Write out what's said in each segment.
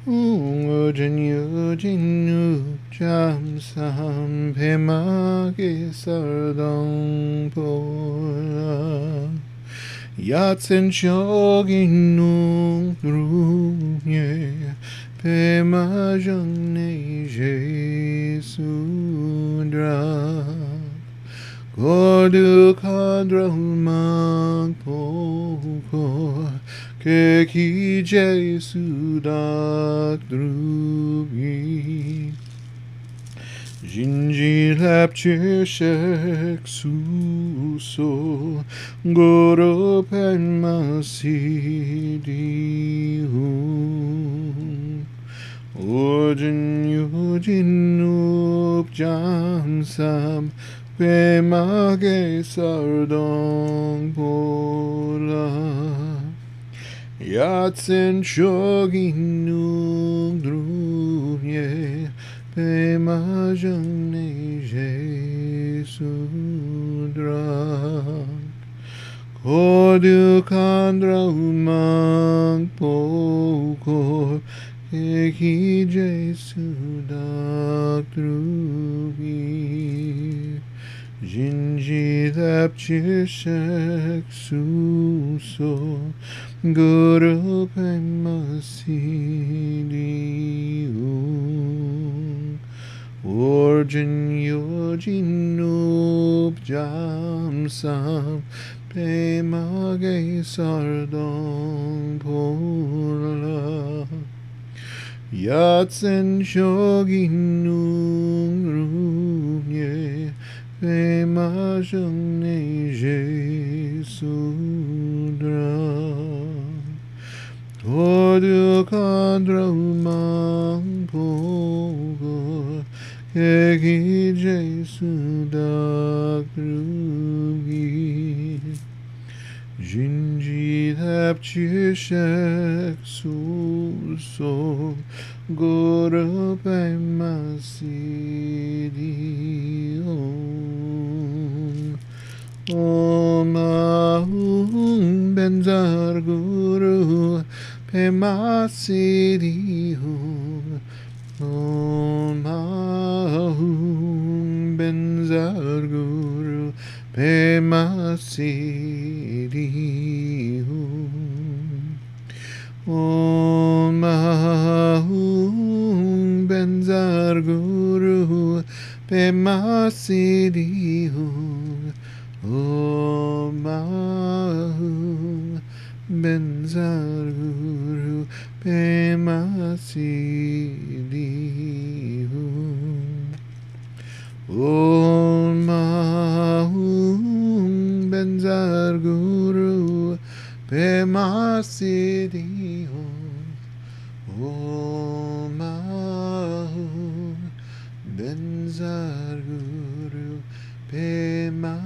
오전여진우 잠삼 배막에 썰던 보라 야센적인 농루에 배마정네 예수라 거룩한 드라마 보고 그 제수다 드루기 진지랍치색 수소 고로펜 마시디우 오진 유진 눕잠삼 배막에 썰던 보라 야센 적인 눈두에 배마정네 예수드라 거룩한 드라망 보고 애기 예수다 드루기 진지답지색 수소 그룹의 마시리우 오진 요진 눕잠삼 배막에 썰던 보라 야센 적인 눈루에 배마정네 예수드라 거룩한 드라망 보고 애기 예수다 그루기 진지답지색 수소 고르베 마시디오 오마훈 벤자르구루 베마시디오 오마훈 벤자르구루 베마시디오 오마훈 벤자르구루 베마시디오 오마훈 벤자르구루 베마시디오 오마훈 벤자르구루 베마시디오 오마훈 벤자르구루 베마시디오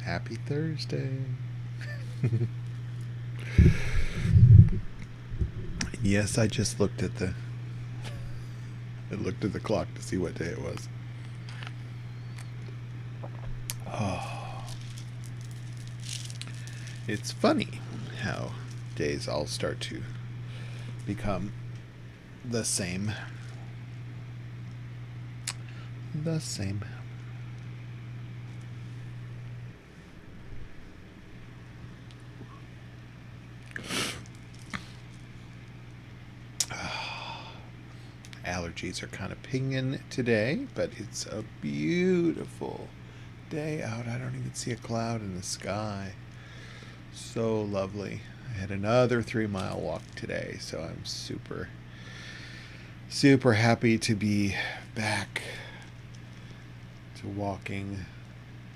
Happy Thursday. Yes, I just looked at the clock to see what day it was. Oh. It's funny how days all start to become the same. the same. Allergies are kind of pinging today, but it's a beautiful day out. I don't even see a cloud in the sky. So lovely. I had another 3-mile walk today, so I'm super happy to be back to walking.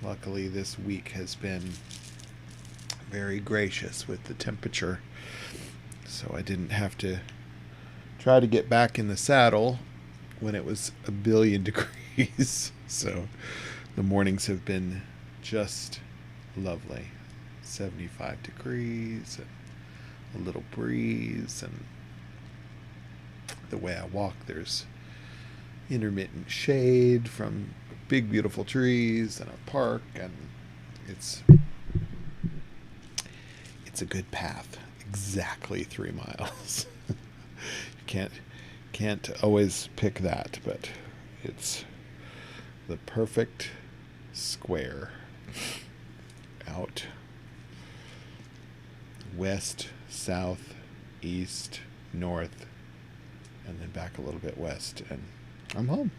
Luckily, this week has been very gracious with the temperature, so I didn't have to try to get back in the saddle when it was a billion degrees. So the mornings have been just lovely. 75 degrees, and a little breeze, and the way I walk, there's intermittent shade from big beautiful trees and a park, and it's a good path. Exactly 3 miles. You can't always pick that, but it's the perfect square out west, south, east, north, and then back a little bit west, and I'm home.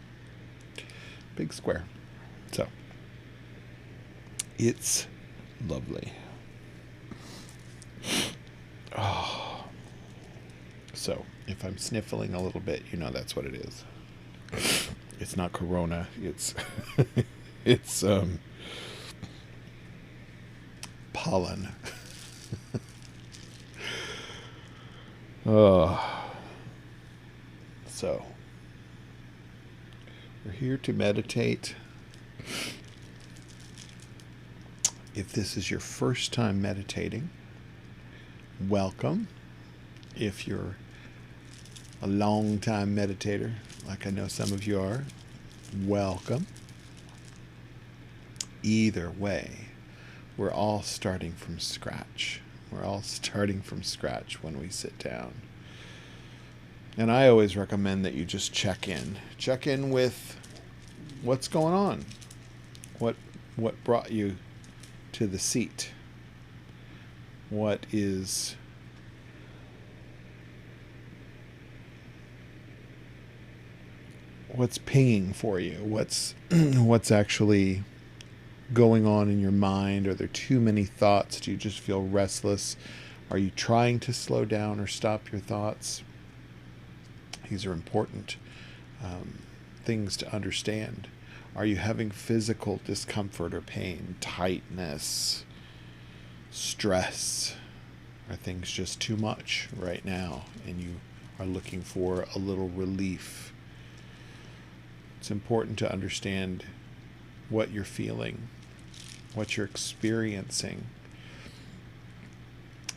Big square. So it's lovely. Oh. So if I'm sniffling a little bit, you know that's what it is. It's not corona. It's it's pollen. So we're here to meditate. If this is your first time meditating, welcome. If you're a long time meditator, like I know some of you are, welcome. Either way, we're all starting from scratch. We're all starting from scratch when we sit down. And I always recommend that you just check in. Check in with what's going on. What brought you to the seat? What's pinging for you? What's actually going on in your mind? Are there too many thoughts? Do you just feel restless? Are you trying to slow down or stop your thoughts? These are important things to understand. Are you having physical discomfort or pain, tightness, stress? Are things just too much right now and you are looking for a little relief? It's important to understand what you're feeling, what you're experiencing.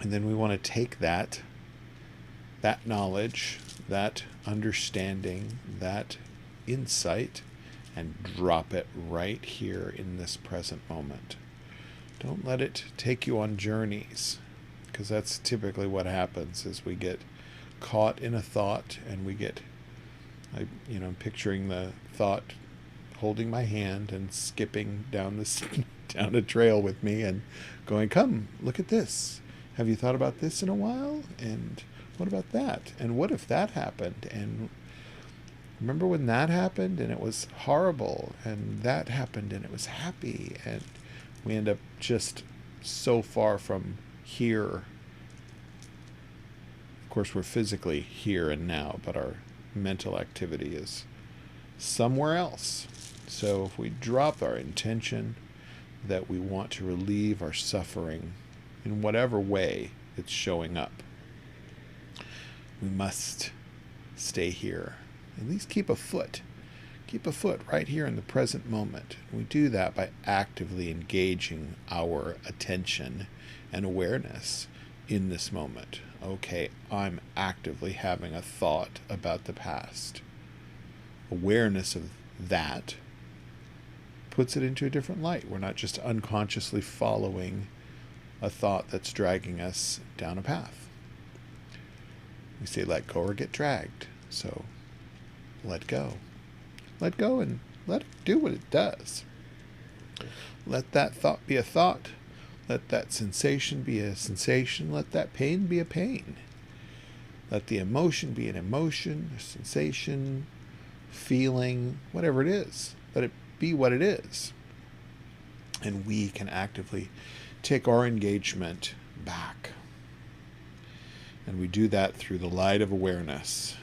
And then we want to take that knowledge, that understanding, that insight, and drop it right here in this present moment. Don't let it take you on journeys, because that's typically what happens is we get caught in a thought and we get, I'm picturing the thought holding my hand and skipping down a trail with me and going, come, look at this. Have you thought about this in a while? And what about that? And what if that happened? And remember when that happened and it was horrible, and that happened and it was happy, and we end up just so far from here. Of course, we're physically here and now, but our mental activity is somewhere else. So if we drop our intention that we want to relieve our suffering in whatever way it's showing up, we must stay here. At least keep a foot right here in the present moment. We do that by actively engaging our attention and awareness in this moment. Okay, I'm actively having a thought about the past. Awareness of that puts it into a different light. We're not just unconsciously following a thought that's dragging us down a path. We say let go or get dragged. So let go. Let go and Let it do what it does. Let that thought be a thought. Let that sensation be a sensation. Let that pain be a pain. Let the emotion be an emotion, a sensation, feeling, whatever it is. Let it be what it is. And we can actively take our engagement back. And we do that through the light of awareness.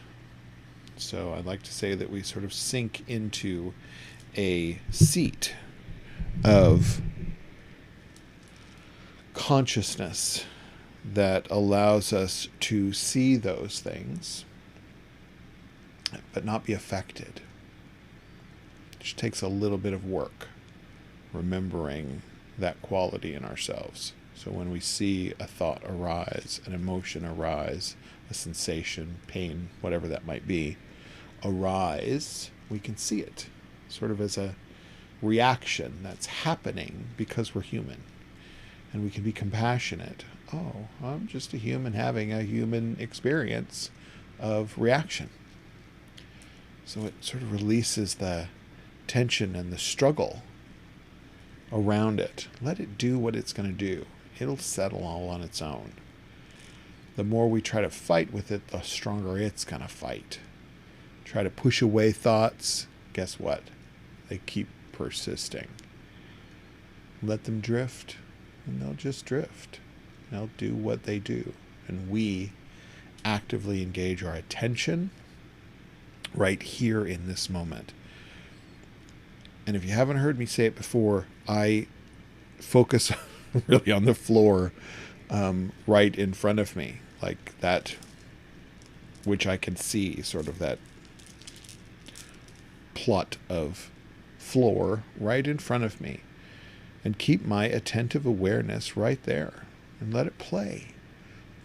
So I'd like to say that we sort of sink into a seat of consciousness that allows us to see those things but not be affected. It just takes a little bit of work remembering that quality in ourselves. So when we see a thought arise, an emotion arise, a sensation, pain, whatever that might be, arise, we can see it sort of as a reaction that's happening because we're human. And we can be compassionate. Oh, I'm just a human having a human experience of reaction. So it sort of releases the tension and the struggle around it. Let it do what it's going to do. It'll settle all on its own. The more we try to fight with it, the stronger it's going to fight. Try to push away thoughts. Guess what? They keep persisting. Let them drift, and they'll just drift. They'll do what they do. And we actively engage our attention right here in this moment. And if you haven't heard me say it before, I focus really on the floor right in front of me, like that, which I can see, sort of that plot of floor right in front of me, and keep my attentive awareness right there and let it play.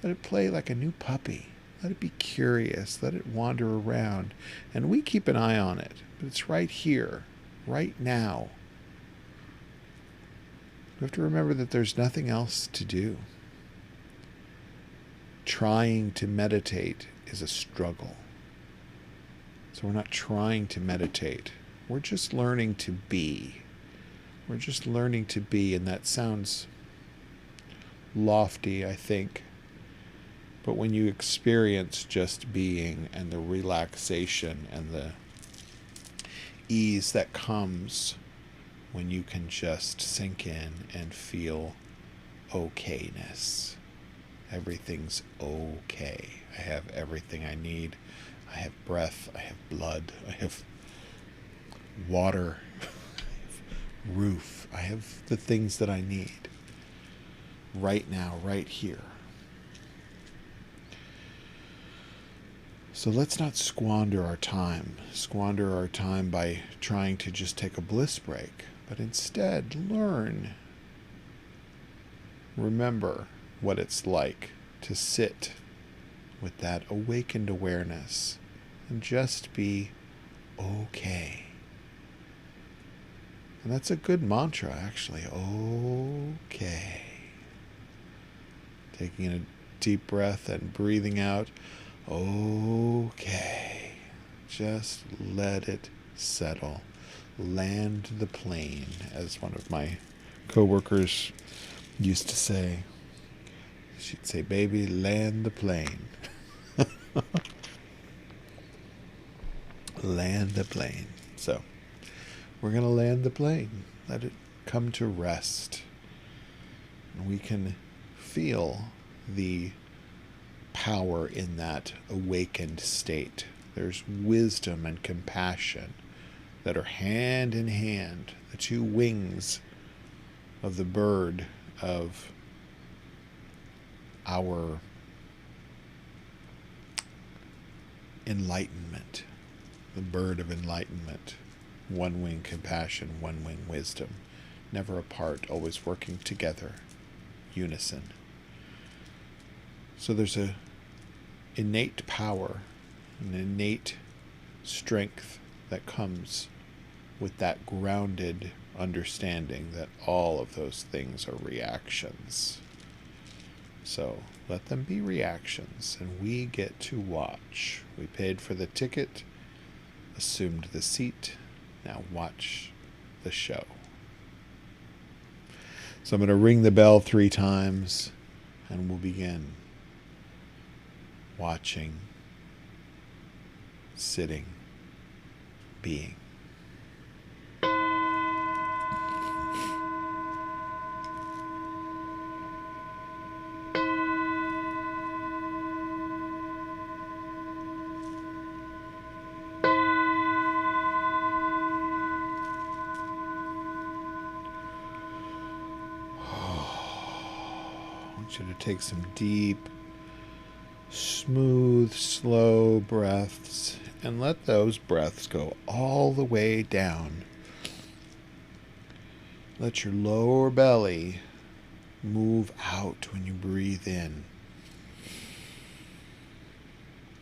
Let it play like a new puppy. Let it be curious. Let it wander around. And we keep an eye on it, but it's right here, right now. We have to remember that there's nothing else to do. Trying to meditate is a struggle. So we're not trying to meditate. We're just learning to be. We're just learning to be, and that sounds lofty, I think. But when you experience just being and the relaxation and the ease that comes when you can just sink in and feel okayness. Everything's okay. I have everything I need. I have breath. I have blood. I have water. I have roof. I have the things that I need right now, right here. So let's not squander our time by trying to just take a bliss break, but instead remember what it's like to sit with that awakened awareness and just be okay. And that's a good mantra, actually. Okay. Taking a deep breath and breathing out. Okay. Just let it settle. Land the plane, as one of my coworkers used to say. She'd say, baby, land the plane. Land the plane. So, we're going to land the plane. Let it come to rest. And we can feel the power in that awakened state. There's wisdom and compassion that are hand in hand, the two wings of the bird of our enlightenment, the bird of enlightenment. One wing compassion, one wing wisdom, never apart, always working together, unison. So there's a innate power, an innate strength that comes with that grounded understanding that all of those things are reactions. So let them be reactions, and we get to watch. We paid for the ticket, assumed the seat, Now watch the show. So I'm going to ring the bell 3 times, and we'll begin watching, sitting, being. I want you to take some deep, smooth, slow breaths, and let those breaths go all the way down. Let your lower belly move out when you breathe in.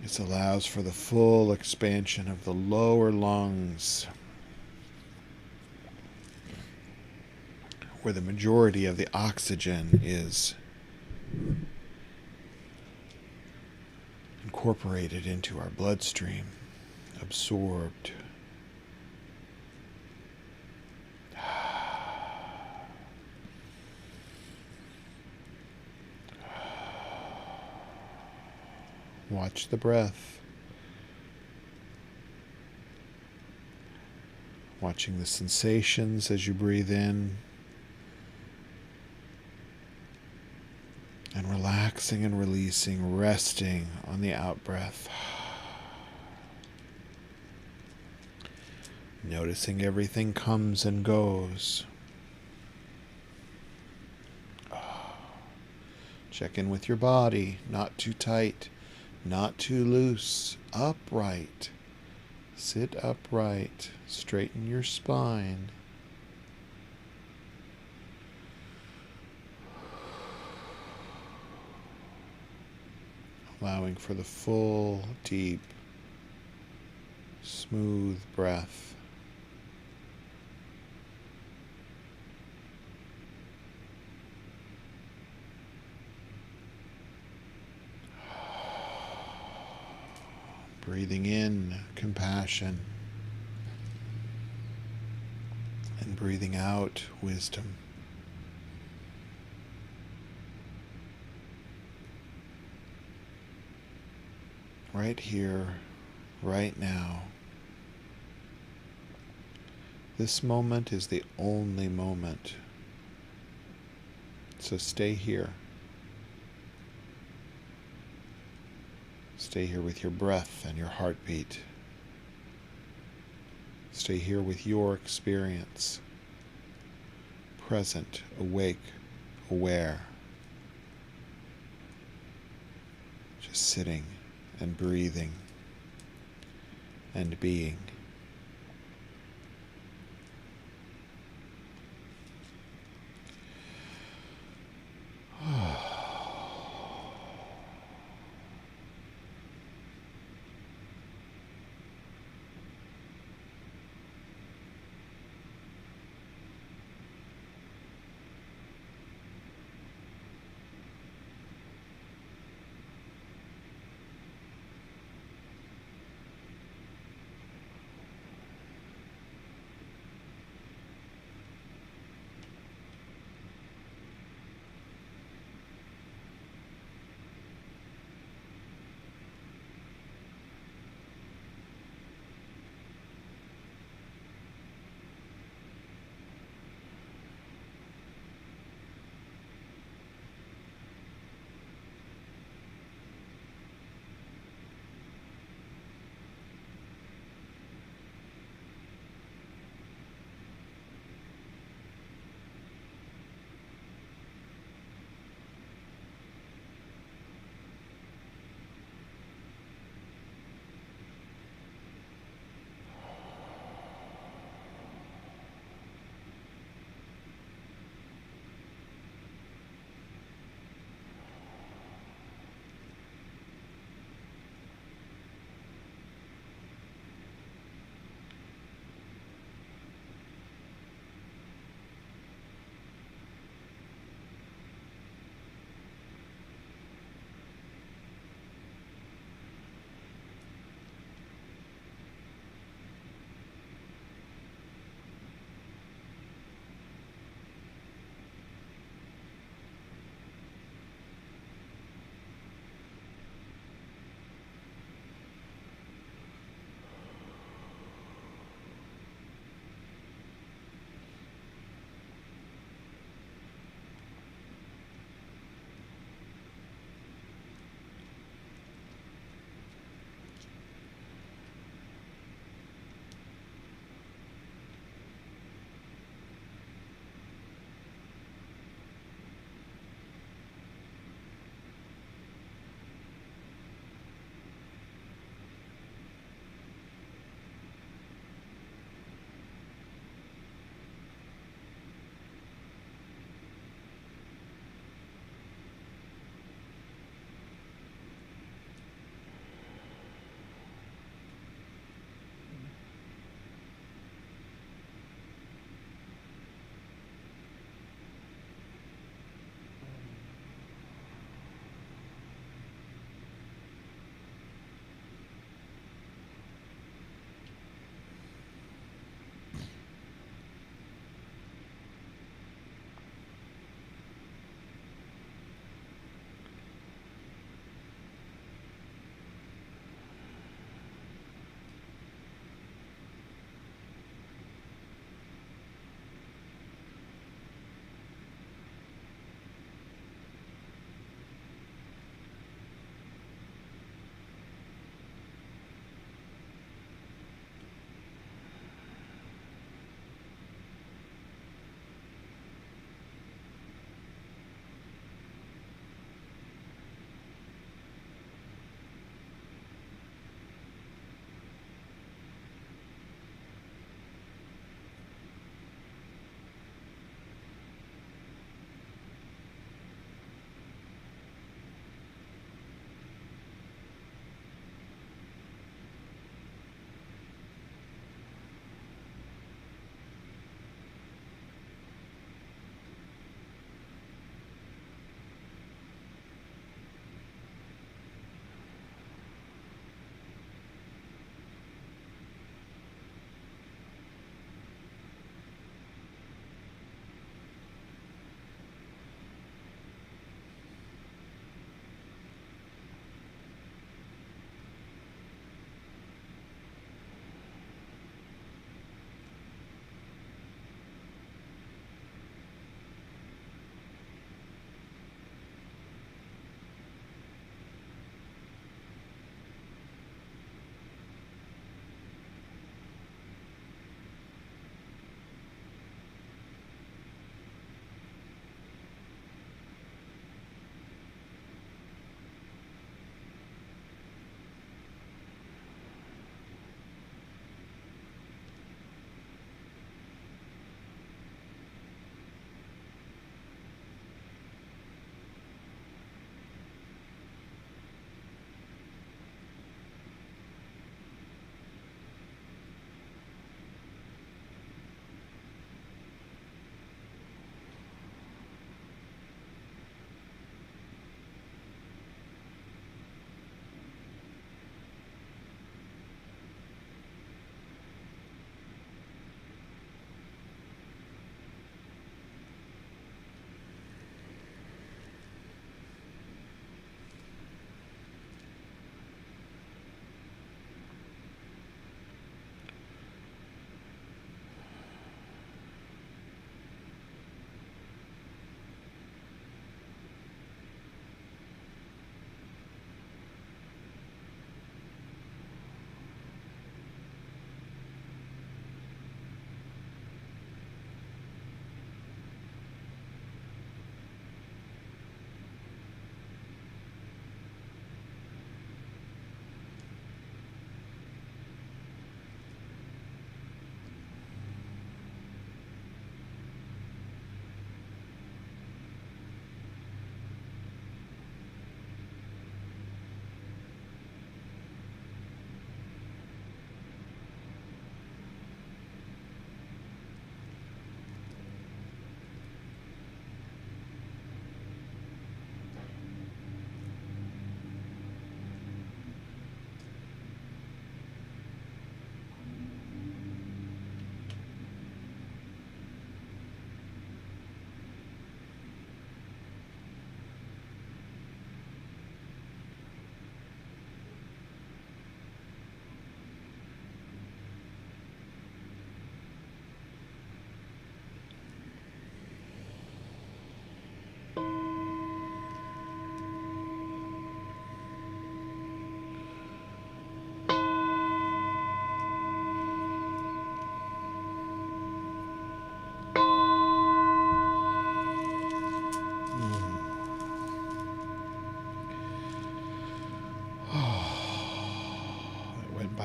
This allows for the full expansion of the lower lungs, where the majority of the oxygen is incorporated into our bloodstream, absorbed. Watch the breath. Watching the sensations as you breathe in. And relaxing and releasing, resting on the out-breath. Noticing everything comes and goes. Check in with your body, not too tight, not too loose, upright. Sit upright, straighten your spine. Allowing for the full, deep, smooth breath. Breathing in compassion and breathing out wisdom. Right here, right now. This moment is the only moment. So stay here. Stay here with your breath and your heartbeat. Stay here with your experience. Present, awake, aware. Just sitting and breathing and being.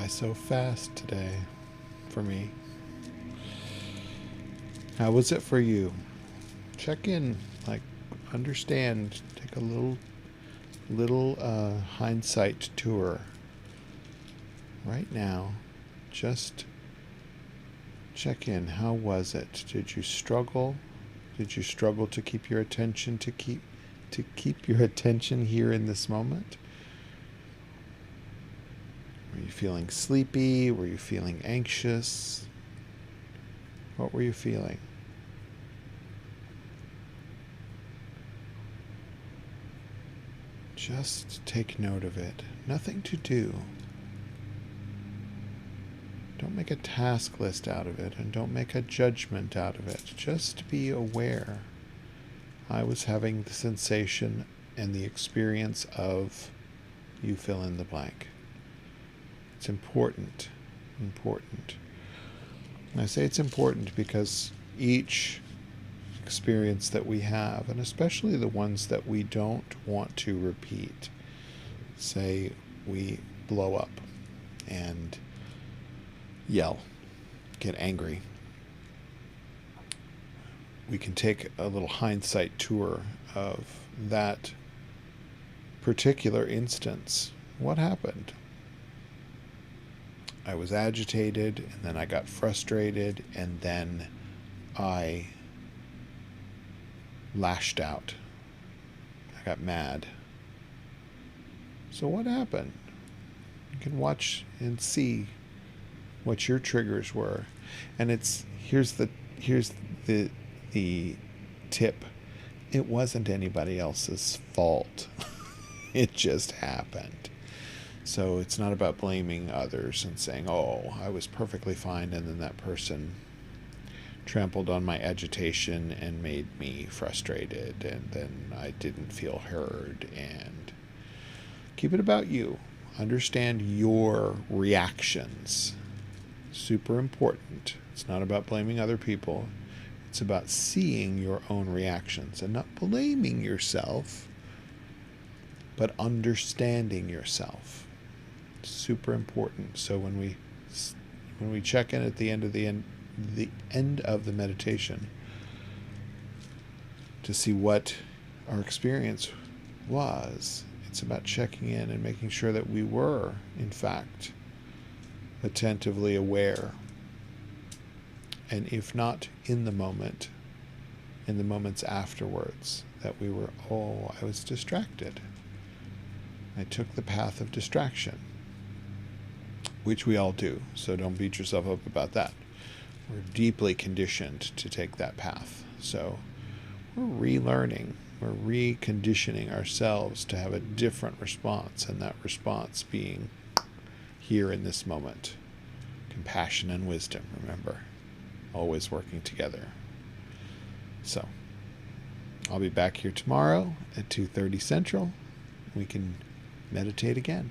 by so fast today for me. How was it for you? Check in, like, understand, take a little hindsight tour right now. Just check in. How was it? Did you struggle? Did you struggle to keep your attention to keep your attention here in this moment? Were you feeling sleepy? Were you feeling anxious? What were you feeling? Just take note of it. Nothing to do. Don't make a task list out of it, and don't make a judgment out of it. Just be aware. I was having the sensation and the experience of, you fill in the blank. It's important. Important. And I say it's important because each experience that we have, and especially the ones that we don't want to repeat, say we blow up and yell, get angry, we can take a little hindsight tour of that particular instance. What happened? I was agitated, and then I got frustrated, and then I lashed out. I got mad. So what happened? You can watch and see what your triggers were. And here's the tip. It wasn't anybody else's fault. It just happened. So it's not about blaming others and saying, oh, I was perfectly fine, and then that person trampled on my agitation and made me frustrated, and then I didn't feel heard. And keep it about you. Understand your reactions. Super important. It's not about blaming other people. It's about seeing your own reactions and not blaming yourself, but understanding yourself. Super important. So when we check in at the end of the meditation to see what our experience was, it's about checking in and making sure that we were, in fact, attentively aware. And if not in the moment, in the moments afterwards, that we were, I was distracted. I took the path of distraction, which we all do, so don't beat yourself up about that. We're deeply conditioned to take that path. So we're relearning, we're reconditioning ourselves to have a different response, and that response being here in this moment. Compassion and wisdom, remember, always working together. So I'll be back here tomorrow at 2:30 Central. We can meditate again.